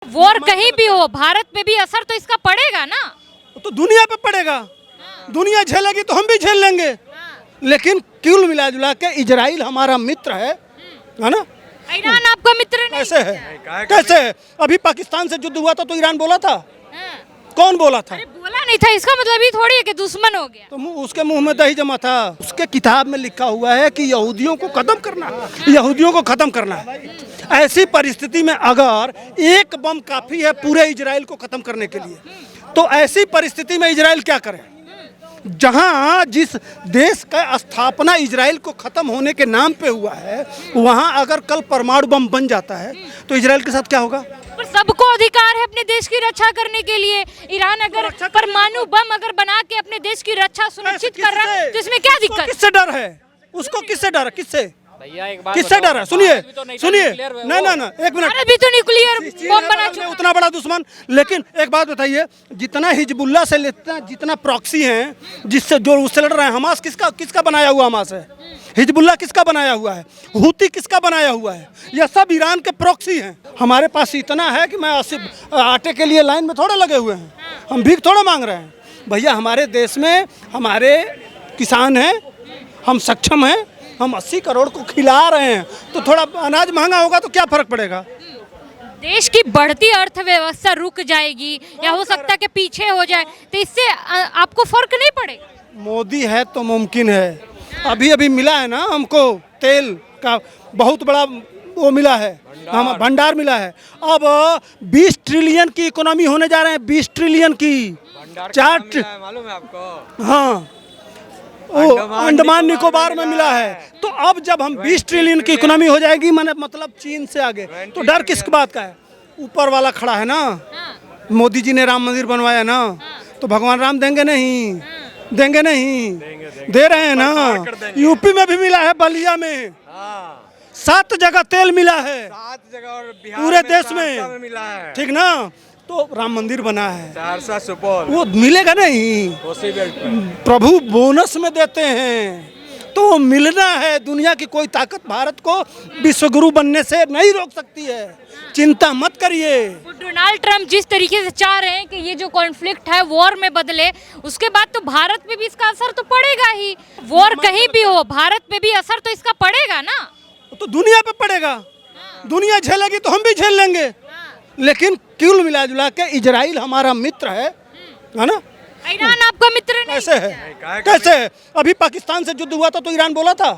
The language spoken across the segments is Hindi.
वॉर कहीं भी हो, भारत पे भी असर तो इसका पड़ेगा ना। तो दुनिया पे पड़ेगा। दुनिया झेलेगी तो हम भी झेल लेंगे। लेकिन कुल मिला जुला के इजराइल हमारा मित्र है ना। ईरान आपका मित्र नहीं? कैसे है? कैसे है? अभी पाकिस्तान से युद्ध हुआ था तो ईरान बोला था? कौन बोला था? अरे बोला नहीं था, इसका मतलब ये थोड़ी है कि दुश्मन हो गया। तो उसके मुंह में दही जमा था। उसके किताब में लिखा हुआ है कि यहूदियों को खत्म करना, यहूदियों को खत्म करना है। ऐसी परिस्थिति में अगर एक बम काफी है पूरे इजराइल को खत्म करने के लिए, तो ऐसी परिस्थिति में इजराइल क्या करे? जहां जिस देश का स्थापना इजराइल को खत्म होने के नाम पे हुआ है, वहां अगर कल परमाणु बम बन जाता है तो इजराइल के साथ क्या होगा? पर सबको अधिकार है अपने देश की रक्षा करने के लिए। ईरान अगर परमाणु बम अगर बना के अपने देश की रक्षा सुनिश्चित कर रहा है तो इसमें क्या दिक्कत? किससे डर है उसको? किससे डर है? किससे? भैया एक बात किससे डर है? सुनिए सुनिए, नहीं ना एक मिनट, भारत भी तो न्यूक्लियर बम बना चुका है। उतना बड़ा दुश्मन। लेकिन एक बात बताइए, जितना हिजबुल्ला से लेता, जितना प्रॉक्सी हैं जिससे जो उससे लड़ रहे हैं, हमास किसका बनाया हुआ हमास है? हिजबुल्ला किसका बनाया हुआ है? हुती किसका बनाया हुआ है? यह सब ईरान के प्रॉक्सी हैं। हमारे पास इतना है कि मैं आटे के लिए लाइन में थोड़े लगे हुए हैं, हम भीख थोड़ा मांग रहे हैं। भैया हमारे देश में हमारे किसान हैं, हम सक्षम हैं, हम 80 करोड़ को खिला रहे हैं, तो थोड़ा अनाज महंगा होगा तो क्या फर्क पड़ेगा? देश की बढ़ती अर्थव्यवस्था रुक जाएगी या हो सकता है कि पीछे हो जाए, तो इससे आपको फर्क नहीं पड़ेगा? मोदी है तो मुमकिन है। अभी मिला है ना हमको तेल का बहुत बड़ा वो मिला है, हम भंडार मिला है। अब 20 ट्रिलियन की इकोनॉमी होने जा रहे हैं, 20 ट्रिलियन की। मालूम है आपको? हाँ, अंडमान निकोबार में मिला है। तो अब जब हम 20 ट्रिलियन की इकोनॉमी हो जाएगी, माने मतलब चीन से आगे, तो डर किस बात का है? यूपर वाला खड़ा है ना। मोदी जी ने राम मंदिर बनवाया ना, तो भगवान राम देंगे नहीं? देंगे नहीं? दे रहे हैं ना। यूपी में भी मिला है, बलिया में 7 जगह तेल मिला है, 7 जगह, और पूरे देश में मिला है, ठीक ना। तो राम मंदिर बना है, सहरसा, सुपौल, वो मिलेगा नहीं? प्रभु बोनस में देते हैं, तो वो मिलना है। दुनिया की कोई ताकत भारत को विश्वगुरु बनने से नहीं रोक सकती है, चिंता मत करिए। डोनाल्ड ट्रम्प जिस तरीके से चाह रहे हैं कि ये जो कॉन्फ्लिक्ट है वॉर में बदले, उसके बाद तो भारत पे भी इसका असर तो पड़ेगा ही। वॉर कहीं भी हो, भारत पे भी असर तो इसका पड़ेगा ना। तो दुनिया पे पड़ेगा। दुनिया झेलेगी तो हम भी झेल लेंगे। लेकिन कुल मिला जुला के इजराइल हमारा मित्र है ना। ईरान आपका मित्र नहीं? कैसे है? कैसे है? अभी पाकिस्तान से युद्ध हुआ था तो ईरान बोला था?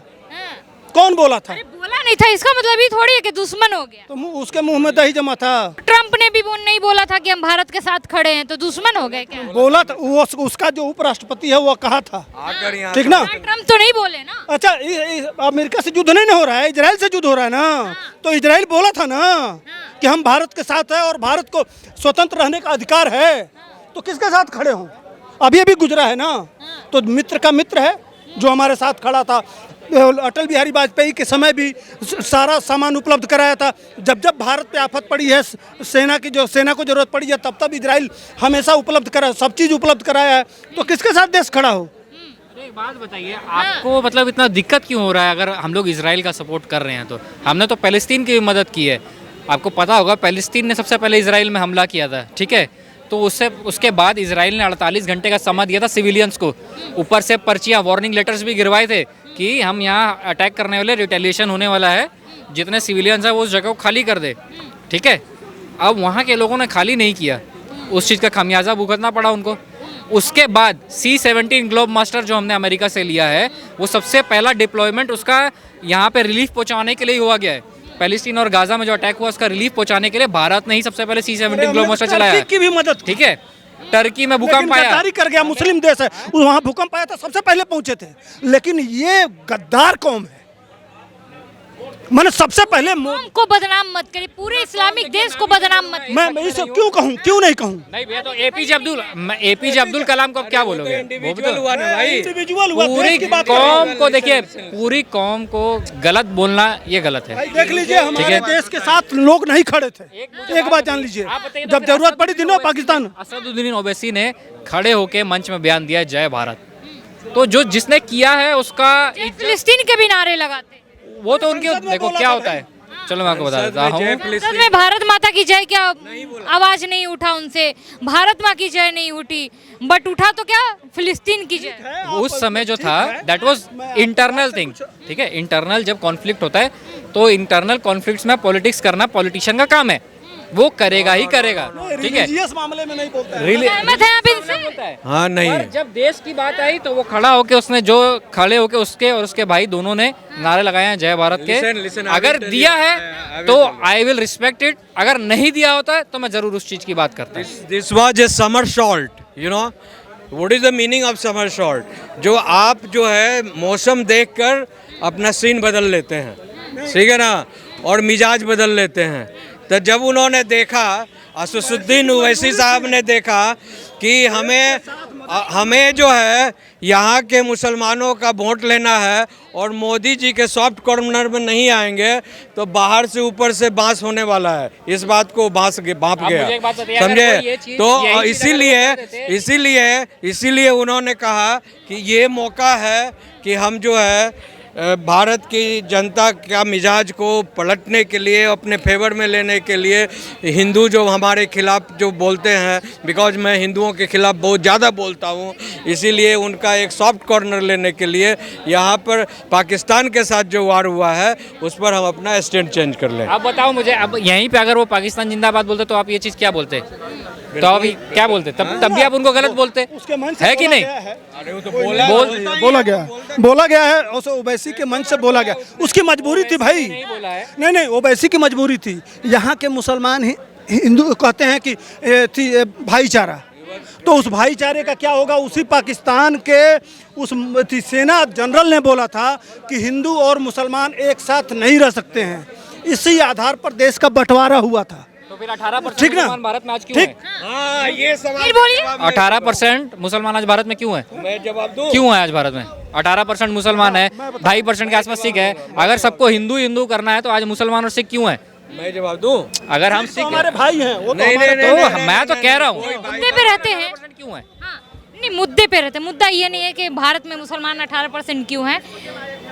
कौन बोला था? अरे बोला नहीं था, इसका मतलब ये थोड़ी है कि दुश्मन हो गया। तो उसके मुंह में दही जमा था। ट्रम्प ने भी नहीं बोला था कि हम भारत के साथ खड़े हैं, तो दुश्मन हो गए क्या? बोला था वो, उसका जो उपराष्ट्रपति है वो कहा था, ठीक ना। ट्रम्प तो नहीं बोले ना। अच्छा, अमेरिका से युद्ध नहीं हो रहा है, इजराइल से युद्ध हो रहा है ना। तो इजराइल बोला था ना कि हम भारत के साथ है और भारत को स्वतंत्र रहने का अधिकार है। तो किसके साथ खड़े हों? अभी गुजरा है ना, तो मित्र का मित्र है जो हमारे साथ खड़ा था। अटल बिहारी वाजपेयी के समय भी सारा सामान उपलब्ध कराया था। जब भारत पे आफत पड़ी है, सेना को जरूरत पड़ी है, तब इजराइल हमेशा उपलब्ध करा, सब चीज़ उपलब्ध कराया है। तो किसके साथ देश खड़ा हो? एक बात बताइए, आपको मतलब इतना दिक्कत क्यों हो रहा है? अगर हम लोग इजराइल का सपोर्ट कर रहे हैं तो हमने तो पैलेस्तीन की भी मदद की है। आपको पता होगा पैलेस्तीन ने सबसे पहले इजराइल में हमला किया था, ठीक है। तो उसके बाद इजराइल ने 48 घंटे का समय दिया था सिविलियंस को। ऊपर से पर्चियाँ, वार्निंग लेटर्स भी गिरवाए थे कि हम यहाँ अटैक करने वाले, रिटेलिएशन होने वाला है, जितने सिविलियंस हैं वो उस जगह को खाली कर दे, ठीक है। अब वहाँ के लोगों ने खाली नहीं किया, उस चीज़ का खामियाजा भुगतना पड़ा उनको। उसके बाद C-17 ग्लोब मास्टर जो हमने अमेरिका से लिया है, वो सबसे पहला डिप्लॉयमेंट उसका यहाँ पे रिलीफ पहुँचाने के लिए हुआ गया है। पैलेस्टीन और गाजा में जो अटैक हुआ उसका रिलीफ पहुँचाने के लिए भारत ने ही सबसे पहले C-17 ग्लोब मास्टर चलाया है, की भी मदद, ठीक है। टर्की में भूकंप आया, गद्दारी कर गया, मुस्लिम देश है, वहाँ भूकंप आया था, सबसे पहले पहुंचे थे। लेकिन ये गद्दार कौम है, मैंने सबसे पहले कौम को बदनाम मत करिए, पूरे इस्लामिक देश को बदनाम मत करिए। मैं इसे क्यों कहूँ, क्यों नहीं कहूँ? नहीं भैया, तो एपीजे अब्दुल कलाम को आप क्या बोलोगे? इंडिविजुअल हुआ, पूरी कौम को देखिए, पूरी कौम को गलत बोलना ये गलत है। देख लीजिए, हमारे देश के साथ लोग नहीं खड़े थे। एक बात जान लीजिए, जब जरूरत पड़ी थी ना पाकिस्तान, असदुद्दीन ओवैसी ने खड़े होके मंच में बयान दिया जय भारत। तो जिसने किया है उसका, फिलिस्तीन के भी नारे लगाते, वो तो उनके देखो क्या होता है, चलो मैं आपको बता देता हूँ। संसद में भारत माता की जय क्या आवाज नहीं उठा उनसे, भारत माँ की जय नहीं उठी, बट उठा तो क्या फिलिस्तीन की जय। उस समय जो था दैट वाज इंटरनल थिंग, ठीक है। इंटरनल जब कॉन्फ्लिक्ट होता है तो इंटरनल कॉन्फ्लिक्ट्स में पॉलिटिक्स करना पॉलिटिशियन का काम है, वो करेगा ही करेगा, ठीक है। रिलीजियस मामले में नहीं बोलता है। सहमत है आप इनसे? हाँ नहीं पर जब देश की बात आई तो वो खड़ा होके उसने जो खड़े होके उसके और उसके भाई दोनों ने नारे लगाए हैं जय भारत के। Listen, I अगर will tell दिया you, I है will तो tell you. I will respect it, अगर नहीं दिया होता है तो मैं जरूर उस चीज की बात करता हूँ। This was a summer salt, you know what is the meaning of summer salt? जो आप जो है मौसम देखकर अपना सीन बदल लेते हैं, ठीक है ना, और मिजाज बदल लेते हैं। तो जब उन्होंने देखा, असदुद्दीन ओवैसी साहब ने देखा कि हमें जो है यहाँ के मुसलमानों का वोट लेना है और मोदी जी के सॉफ्ट कॉर्नर में नहीं आएंगे तो बाहर से ऊपर से बांस होने वाला है, इस बात को भांप मुझे एक बात बताइए, गया, अगर कोई ये चीज़- समझे। तो यही चीज़ अगर बोलते थे- इसीलिए उन्होंने कहा कि ये मौका है कि हम जो है भारत की जनता का मिजाज को पलटने के लिए, अपने फेवर में लेने के लिए, हिंदू जो हमारे खिलाफ जो बोलते हैं, बिकॉज मैं हिंदुओं के खिलाफ बहुत ज़्यादा बोलता हूँ, इसीलिए उनका एक सॉफ्ट कॉर्नर लेने के लिए यहाँ पर पाकिस्तान के साथ जो वार हुआ है उस पर हम अपना स्टैंड चेंज कर लें। अब बताओ मुझे, अब यहीं पे अगर वो पाकिस्तान जिंदाबाद बोलते तो आप ये चीज क्या बोलते? तो अभी क्या बोलते? तब भी आप उनको गलत बोलते उसके मन से है कि बोला नहीं? गया है। अरे वो तो बोला गया है उस ओवैसी के मन से बोला गया, उसकी मजबूरी थी भाई। नहीं बोला है। नहीं ओवैसी की मजबूरी थी। यहाँ के मुसलमान हिंदू कहते हैं कि भाईचारा, तो उस भाईचारे का क्या होगा? उसी पाकिस्तान के उस सेना जनरल ने बोला था कि हिंदू और मुसलमान एक साथ नहीं रह सकते हैं, इसी आधार पर देश का बंटवारा हुआ था। तो फिर 18% ठीक ना? मुसलमान भारत में आज क्यों ठीक। है? हाँ, ये सवाल फिर बोलिए। 18% मुसलमान आज भारत में क्यों है? मैं जवाब दूं? क्यों है आज भारत में 18% मुसलमान है, 2.5% के आसपास सिख है। अगर सबको हिंदू हिंदू करना है तो आज मुसलमान और सिख क्यों है? मैं जवाब दूं? अगर हम तो सिख हमारे भाई हैं, वो तो नहीं, हमारे नहीं, तो नहीं, मैं तो कह रहा हूँ मुद्दे पे रहते हैं। क्यों है? हाँ, नहीं मुद्दे पे रहते हैं। मुद्दा ये नहीं है कि भारत में मुसलमान 18% क्यों है।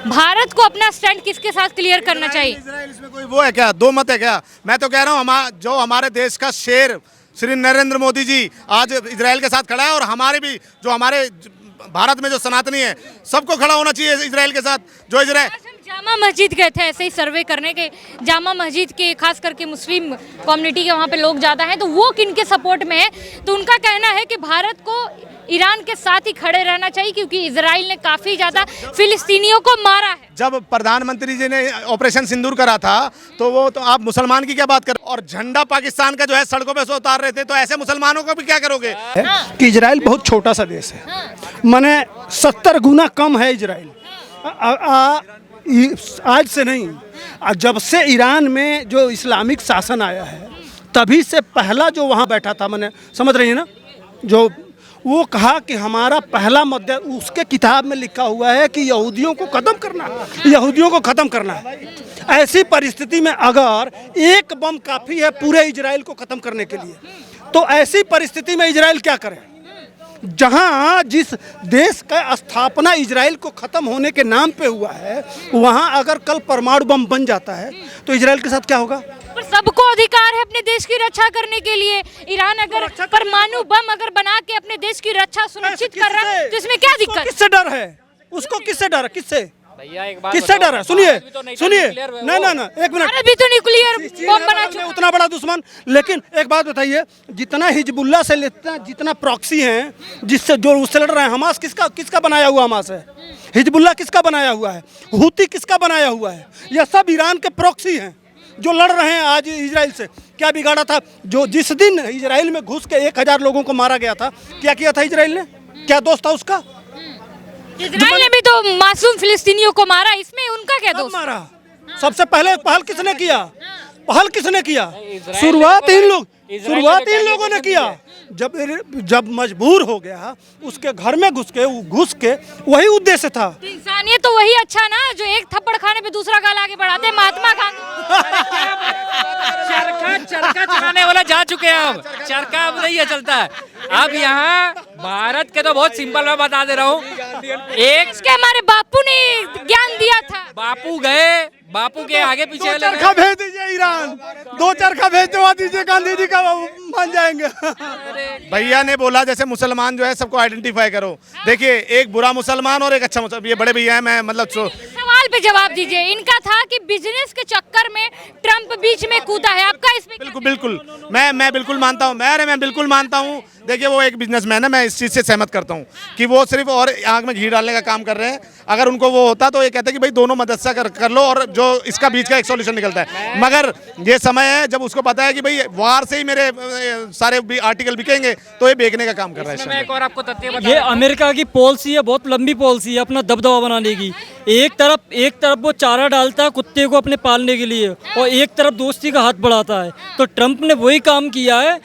भारत को अपना स्टैंड किसके साथ क्लियर करना चाहिए? इजराइल इसमें कोई वो है क्या, दो मत है क्या? मैं तो कह रहा हूँ जो हमारे देश का शेर श्री नरेंद्र मोदी जी आज इजराइल के साथ खड़ा है, और हमारे भी जो हमारे भारत में जो सनातनी है सबको खड़ा होना चाहिए इजराइल के साथ। जो इजराइल आज हम जामा मस्जिद गए थे ऐसे ही सर्वे करने के, जामा मस्जिद के खास करके मुस्लिम कम्युनिटी के वहाँ पे लोग ज़्यादा हैं, तो वो किनके सपोर्ट में है? तो उनका कहना है कि भारत को ईरान के साथ ही खड़े रहना चाहिए क्योंकि इजराइल ने काफ़ी ज़्यादा फिलिस्तीनियों को मारा है। जब प्रधानमंत्री जी ने ऑपरेशन सिंदूर करा था तो वो तो आप मुसलमान की क्या बात कर, और झंडा पाकिस्तान का जो है सड़कों पे से उतार रहे थे, तो ऐसे मुसलमानों को भी क्या करोगे? कि इजराइल बहुत छोटा सा देश है, माने 70 गुना कम है इजराइल। आज से नहीं, जब से ईरान में जो इस्लामिक शासन आया है तभी से पहला जो वहाँ बैठा था, मैंने समझ रही है ना, जो वो कहा कि हमारा पहला मुद्दा, उसके किताब में लिखा हुआ है कि यहूदियों को ख़त्म करना है, यहूदियों को ख़त्म करना है। ऐसी परिस्थिति में अगर एक बम काफ़ी है पूरे इजराइल को ख़त्म करने के लिए, तो ऐसी परिस्थिति में इजराइल क्या करे? जहां जिस देश का स्थापना इजराइल को ख़त्म होने के नाम पे हुआ है, वहां अगर कल परमाणु बम बन जाता है तो इजराइल के साथ क्या होगा? पर सबको अधिकार है अपने देश की रक्षा करने के लिए। ईरान अगर परमाणु बम अगर बना के अपने देश की रक्षा सुनिश्चित कर रहा है तो इसमें क्या दिक्कत? किससे डर है उसको? किससे डर है? किससे भैया एक बात किससे बताओ, डर है? सुनिए भारत भी तो नहीं था सुनिए, nuclear है ना वो। ना ना, एक मिनट। भारत भी तो न्यूक्लियर बम बना आपने चुका। उतना बड़ा दुश्मन, लेकिन एक बात बताइए, जितना हिजबुल्ला से लेते हैं, जितना प्रॉक्सी हैं, जिससे जो उससे लड़ रहे हैं, हमास किसका बनाया हुआ हमास है? हिजबुल्ला किसका बनाया हुआ है? हूती किसका बनाया हुआ है? यह सब ईरान के प्रॉक्सी हैं जो लड़ रहे हैं आज इजराइल से। क्या बिगाड़ा था? जो जिस दिन इजराइल में घुस के 1000 लोगों को मारा गया था, क्या किया था इजराइल ने? क्या दोस्त था उसका? इजराइल ने भी तो मासूम फिलिस्तीनियों को मारा, इसमें उनका क्या कब दोष? मारा? सबसे पहले पहल किसने किया? पहल किसने किया? इजराइल शुरुआत ने इन लोग इजराइल शुरुआत ने इन लोगों ने किया। जब मजबूर हो गया, उसके घर में घुस के वही उद्देश्य था। तो इंसानियत तो वही अच्छा ना, जो एक थप्पड़ खाने पे दूसरा गाल आगे बढ़ाते हैं, महात्मा गांधी। चरखा चलाने वाला जा चुके हैं, अब चरखा अब नहीं है चलता है। अब यहाँ भारत के तो बहुत सिंपल मैं बता दे रहा हूँ, एक इसके हमारे बापू ने ज्ञान दिया था। बापू गए, बापू के आगे पीछे दो वाले चरखा भेज दीजिए ईरान, दो चरखा भेजवा दीजिए, गांधी जी का मान जाएंगे। भैया ने बोला जैसे मुसलमान जो है सबको आइडेंटिफाई करो। देखिए एक बुरा मुसलमान और एक अच्छा मुसलमान, ये बड़े भैया हैं, मैं मतलब सवाल पे जवाब दीजिए। इनका था कि बिजनेस के चक्कर में ट्रम्प बीच में कूदा है, आपका इसमें क्या बिल्कुल बिल्कुल मैं बिल्कुल मानता हूँ, मैं बिल्कुल मानता हूँ। देखिए वो एक बिजनेसमैन है, मैं इस चीज़ से सहमत करता हूँ कि वो सिर्फ और आग में घी डालने का काम कर रहे हैं। अगर उनको वो होता तो ये कहते कि भाई दोनों मदरसा कर लो और जो इसका बीच का एक सॉल्यूशन निकलता है। मगर ये समय है जब उसको पता है कि भाई वार से ही मेरे सारे भी आर्टिकल बिकेंगे, तो ये बेचने का काम कर रहा है इस मैं समय। एक और आपको तथ्य बता ये अमेरिका की पॉलिसी है, बहुत लंबी पॉलिसी है अपना दबदबा बनाने की। एक तरफ वो चारा डालता है कुत्ते को अपने पालने के लिए और एक तरफ दोस्ती का हाथ बढ़ाता है। तो ट्रम्प ने वही काम किया है